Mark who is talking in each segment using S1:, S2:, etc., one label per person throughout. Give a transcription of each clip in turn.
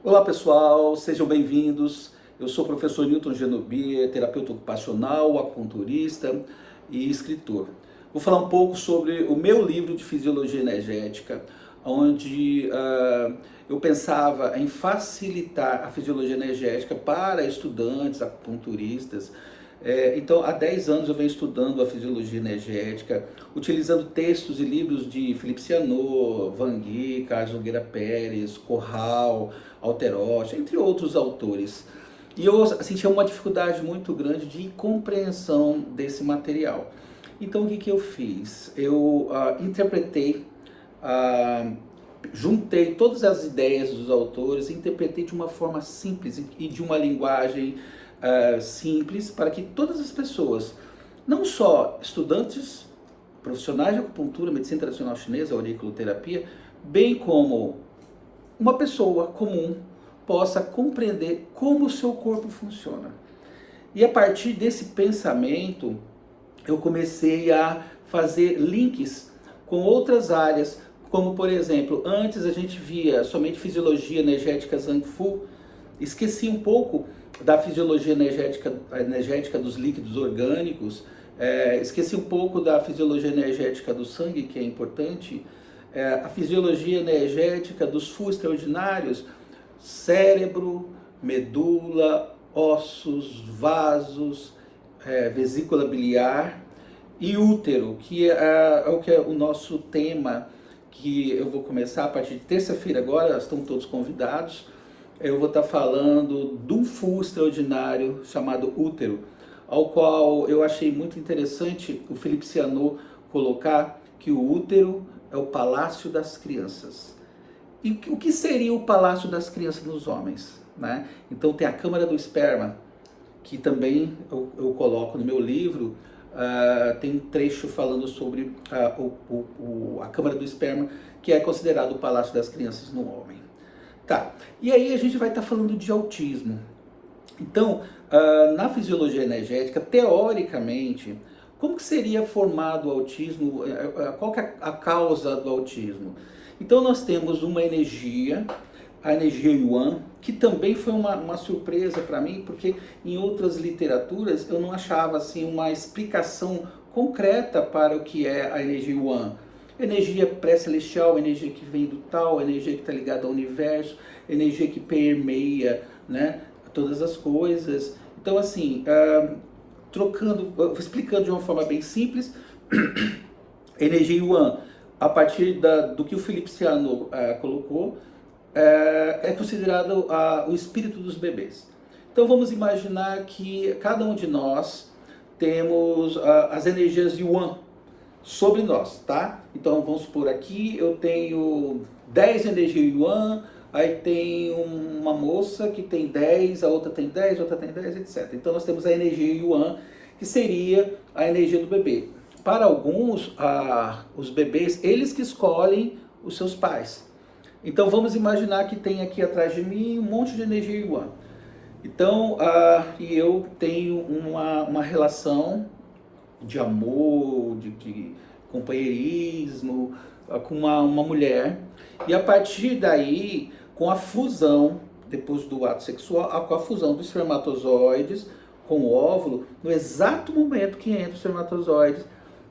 S1: Olá pessoal, sejam bem-vindos. Eu sou o professor Newton Genobier, terapeuta ocupacional, acupunturista e escritor. Vou falar um pouco sobre o meu livro de fisiologia energética, onde eu pensava em facilitar a fisiologia energética para estudantes, acupunturistas. Então, há 10 anos eu venho estudando a fisiologia energética, utilizando textos e livros de Felipe Cianot, Van Gogh, Carlos Nogueira Pérez, Corral, Alterocha, entre outros autores. E eu sentia uma dificuldade muito grande de compreensão desse material. Então, o que eu fiz? Eu interpretei, juntei todas as ideias dos autores, interpretei de uma forma simples e de uma linguagem simples para que todas as pessoas, não só estudantes, profissionais de acupuntura, medicina tradicional chinesa, auriculoterapia, bem como uma pessoa comum, possa compreender como o seu corpo funciona. E a partir desse pensamento, eu comecei a fazer links com outras áreas, como por exemplo, antes a gente via somente fisiologia energética Zhang Fu, esqueci um pouco da fisiologia energética dos líquidos orgânicos, esqueci um pouco da fisiologia energética do sangue, que é importante, a fisiologia energética dos Fu extraordinários, cérebro, medula, ossos, vasos, vesícula biliar e útero, que é o que é o nosso tema, que eu vou começar a partir de terça-feira agora, estão todos convidados. Eu vou estar falando de um Fu extraordinário chamado útero, ao qual eu achei muito interessante o Felipe Cianot colocar que o útero é o palácio das crianças. E o que seria o palácio das crianças nos homens? Né? Então tem a câmara do esperma, que também eu coloco no meu livro. Tem um trecho falando sobre a câmara do esperma, que é considerado o palácio das crianças no homem. Tá, e aí a gente vai estar falando de autismo. Então, na fisiologia energética, teoricamente, como que seria formado o autismo? Qual que é a causa do autismo? Então nós temos uma energia, a energia Yuan, que também foi uma surpresa para mim, porque em outras literaturas eu não achava assim uma explicação concreta para o que é a energia Yuan. Energia pré-celestial, energia que vem do tal, energia que está ligada ao universo, energia que permeia, né, todas as coisas. Então assim, explicando de uma forma bem simples, energia Yuan, a partir do que o Felipe Cianot colocou, é considerado o espírito dos bebês. Então vamos imaginar que cada um de nós temos as energias Yuan sobre nós, tá? Então vamos supor aqui, eu tenho 10 energias Yuan, aí tem uma moça que tem 10, a outra tem 10, a outra tem 10, etc. Então nós temos a energia Yuan, que seria a energia do bebê. Para alguns, os bebês, eles que escolhem os seus pais. Então vamos imaginar que tem aqui atrás de mim um monte de energia Yuan. Então, e eu tenho uma relação de amor, de companheirismo com uma mulher. E a partir daí, com a fusão, depois do ato sexual, com a fusão dos espermatozoides com o óvulo, no exato momento que entra os espermatozoides,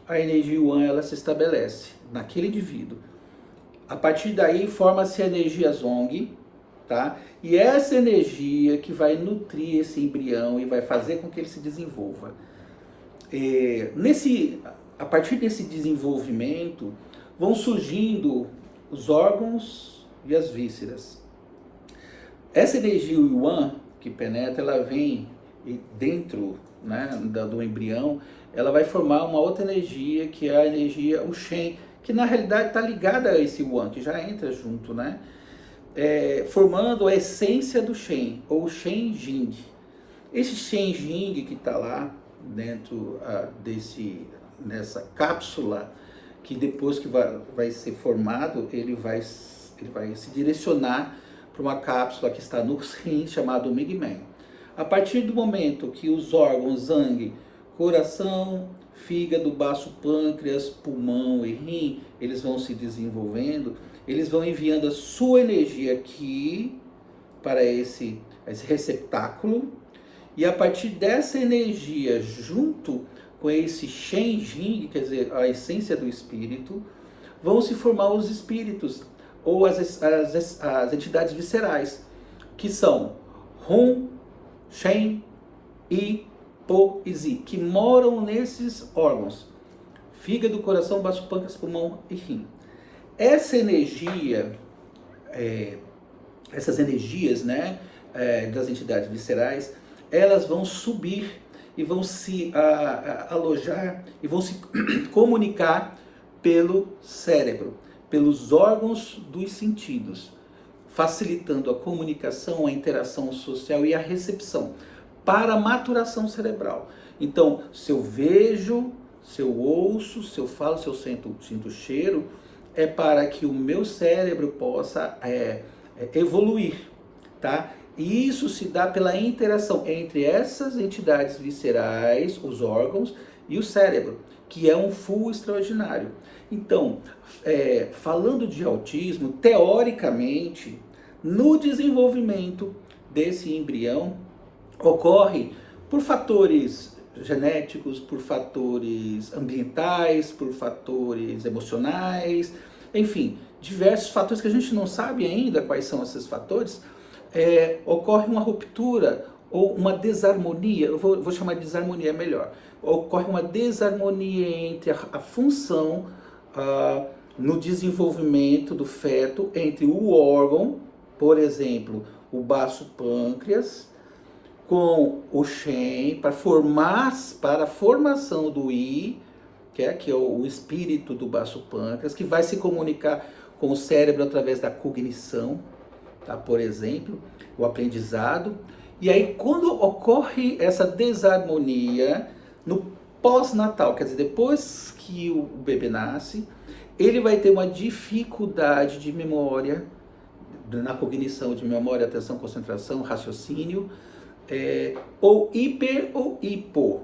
S1: a energia Yuan ela se estabelece naquele indivíduo. A partir daí forma-se a energia Zong, tá? E essa energia que vai nutrir esse embrião e vai fazer com que ele se desenvolva. A partir desse desenvolvimento vão surgindo os órgãos e as vísceras. Essa energia Yuan que penetra, ela vem dentro, né, do embrião, ela vai formar uma outra energia que é a energia o Shen, que na realidade está ligada a esse Yuan, que já entra junto, né? Formando a essência do Shen, ou Shen Jing. Esse Shen Jing que está lá dentro nessa cápsula, que depois que vai ser formado, ele vai se direcionar para uma cápsula que está no rim, chamado Migmen. A partir do momento que os órgãos Zang, coração, fígado, baço, pâncreas, pulmão e rim, eles vão se desenvolvendo, eles vão enviando a sua energia aqui para esse receptáculo, e a partir dessa energia, junto com esse Shen Jing, quer dizer, a essência do espírito, vão se formar os espíritos, ou as entidades viscerais, que são Hun, Shen, I, Po e Zi, que moram nesses órgãos: fígado, coração, baço, pâncreas, pulmão e rim. Essa energia, essas energias, né, das entidades viscerais, elas vão subir e vão se alojar e vão se comunicar pelo cérebro, pelos órgãos dos sentidos, facilitando a comunicação, a interação social e a recepção para a maturação cerebral. Então, se eu vejo, se eu ouço, se eu falo, se eu sinto cheiro, é para que o meu cérebro possa evoluir, tá? E isso se dá pela interação entre essas entidades viscerais, os órgãos, e o cérebro, que é um full extraordinário. Então, falando de autismo, teoricamente, no desenvolvimento desse embrião, ocorre por fatores genéticos, por fatores ambientais, por fatores emocionais, enfim, diversos fatores que a gente não sabe ainda quais são esses fatores. Ocorre uma ruptura ou uma desarmonia, eu vou chamar de desarmonia melhor, ocorre uma desarmonia entre a função no desenvolvimento do feto entre o órgão, por exemplo, o baço pâncreas, com o Shen, para a formação do I, que é o espírito do baço pâncreas, que vai se comunicar com o cérebro através da cognição, tá? Por exemplo, o aprendizado. E aí, quando ocorre essa desarmonia no pós-natal, quer dizer, depois que o bebê nasce, ele vai ter uma dificuldade de memória, na cognição, de memória, atenção, concentração, raciocínio, ou hiper ou hipo.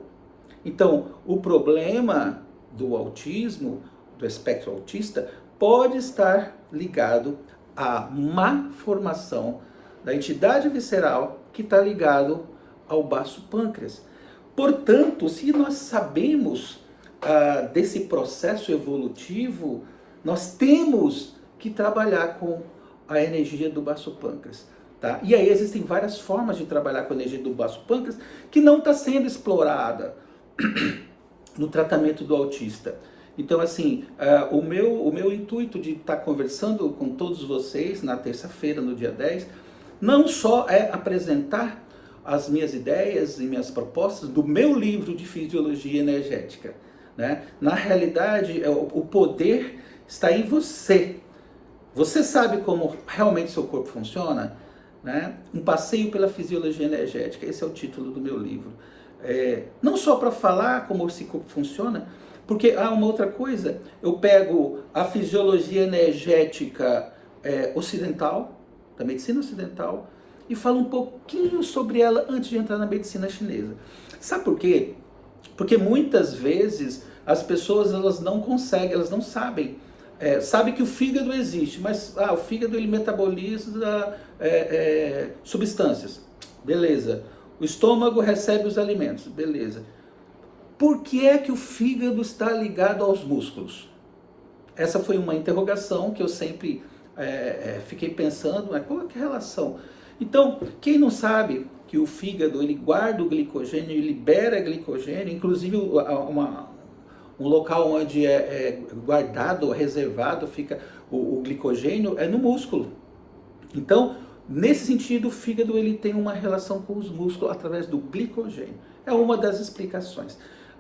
S1: Então, o problema do autismo, do espectro autista, pode estar ligado à má formação da entidade visceral que está ligado ao baço pâncreas. Portanto, se nós sabemos desse processo evolutivo, nós temos que trabalhar com a energia do baço pâncreas. Tá? E aí existem várias formas de trabalhar com a energia do baço pâncreas que não está sendo explorada no tratamento do autista. Então, assim, o meu intuito de estar conversando com todos vocês na terça-feira, no dia 10, não só é apresentar as minhas ideias e minhas propostas do meu livro de fisiologia energética, né? Na realidade, o poder está em você. Você sabe como realmente seu corpo funciona? Né? Um passeio pela fisiologia energética, esse é o título do meu livro. Não só para falar como esse corpo funciona, porque há uma outra coisa, eu pego a fisiologia energética ocidental, da medicina ocidental, e falo um pouquinho sobre ela antes de entrar na medicina chinesa. Sabe por quê? Porque muitas vezes as pessoas elas não conseguem, elas não sabem. Sabe que o fígado existe, mas o fígado ele metaboliza substâncias, beleza. O estômago recebe os alimentos, beleza. Por que é que o fígado está ligado aos músculos? Essa foi uma interrogação que eu sempre fiquei pensando, mas qual é a relação? Então, quem não sabe que o fígado ele guarda o glicogênio e libera glicogênio, inclusive um local onde é guardado, reservado, fica o glicogênio é no músculo. Então, nesse sentido, o fígado ele tem uma relação com os músculos através do glicogênio. É uma das explicações.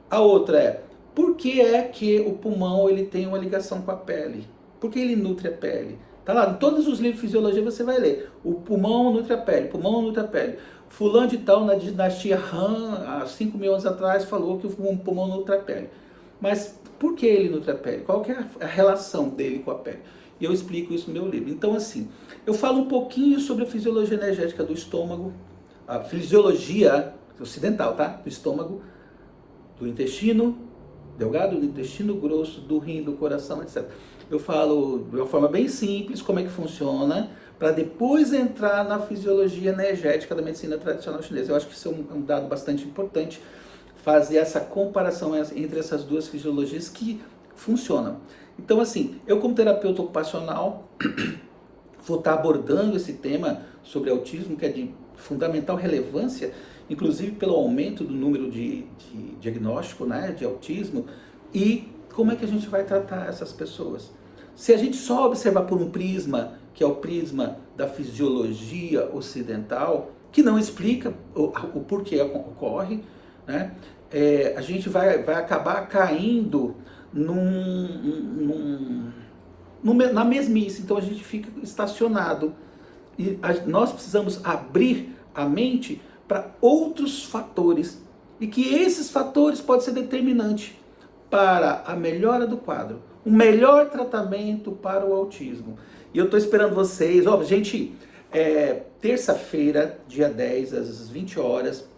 S1: A outra é, por que é que o pulmão ele tem uma ligação com a pele? Por que ele nutre a pele? Tá lá, em todos os livros de fisiologia você vai ler. O pulmão nutre a pele, pulmão nutre a pele. Fulano de tal, na dinastia Han, há 5.000 anos atrás, falou que o pulmão nutre a pele. Mas por que ele nutre a pele? Qual que é a relação dele com a pele? E eu explico isso no meu livro. Então, assim, eu falo um pouquinho sobre a fisiologia energética do estômago, a fisiologia ocidental, tá? Do estômago, do intestino delgado, do intestino grosso, do rim, do coração, etc. Eu falo de uma forma bem simples como é que funciona, para depois entrar na fisiologia energética da medicina tradicional chinesa. Eu acho que isso é um dado bastante importante, fazer essa comparação entre essas duas fisiologias que funcionam. Então, assim, eu como terapeuta ocupacional vou estar abordando esse tema sobre autismo, que é de fundamental relevância, inclusive pelo aumento do número de diagnóstico, né, de autismo, e como é que a gente vai tratar essas pessoas. Se a gente só observar por um prisma, que é o prisma da fisiologia ocidental, que não explica o porquê ocorre, né, a gente vai acabar caindo na mesmice, então a gente fica estacionado. E nós precisamos abrir a mente para outros fatores, e que esses fatores podem ser determinantes para a melhora do quadro, um melhor tratamento para o autismo. E eu estou esperando vocês, ó, gente, terça-feira, dia 10, às 20 horas,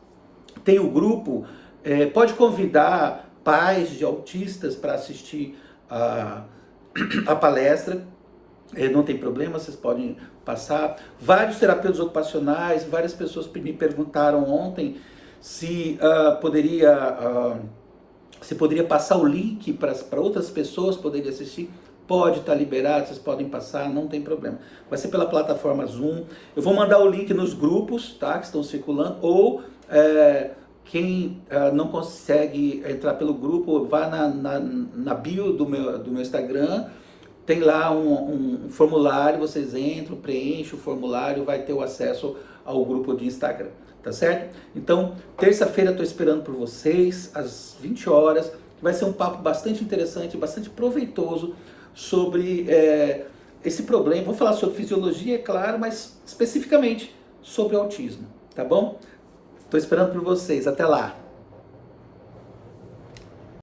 S1: tem o grupo, pode convidar pais de autistas para assistir a palestra, não tem problema, vocês podem passar. Vários terapeutas ocupacionais, várias pessoas me perguntaram ontem se poderia passar o link para outras pessoas poderem assistir. Pode estar liberado, vocês podem passar, não tem problema. Vai ser pela plataforma Zoom. Eu vou mandar o link nos grupos, tá, que estão circulando, ou quem não consegue entrar pelo grupo, vá na bio do meu Instagram, tem lá um formulário, vocês entram, preenchem o formulário, vai ter o acesso ao grupo de Instagram, tá certo? Então, terça-feira estou esperando por vocês, às 20 horas, vai ser um papo bastante interessante, bastante proveitoso sobre esse problema. Vou falar sobre fisiologia, é claro, mas especificamente sobre autismo, tá bom? Estou esperando por vocês, até lá!